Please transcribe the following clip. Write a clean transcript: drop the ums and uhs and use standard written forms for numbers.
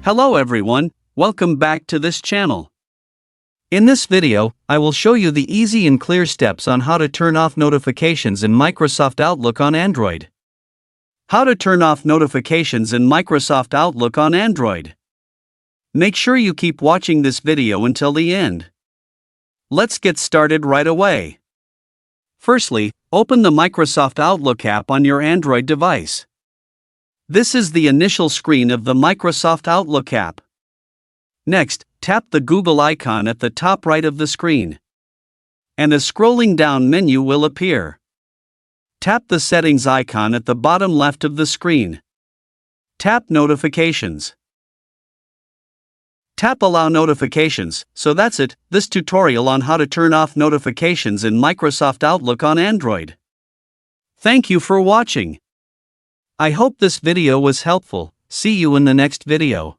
Hello everyone, welcome back to this channel. In this video, I will show you the easy and clear steps on how to turn off notifications in Microsoft Outlook on Android. How to turn off notifications in Microsoft Outlook on Android. Make sure you keep watching this video until the end. Let's get started right away. Firstly, open the Microsoft Outlook app on your Android device. This is the initial screen of the Microsoft Outlook app. Next, tap the Google icon at the top right of the screen, and a scrolling down menu will appear. Tap the Settings icon at the bottom left of the screen. Tap Notifications. Tap Allow Notifications. So that's it, this tutorial on how to turn off notifications in Microsoft Outlook on Android. Thank you for watching. I hope this video was helpful. See you in the next video.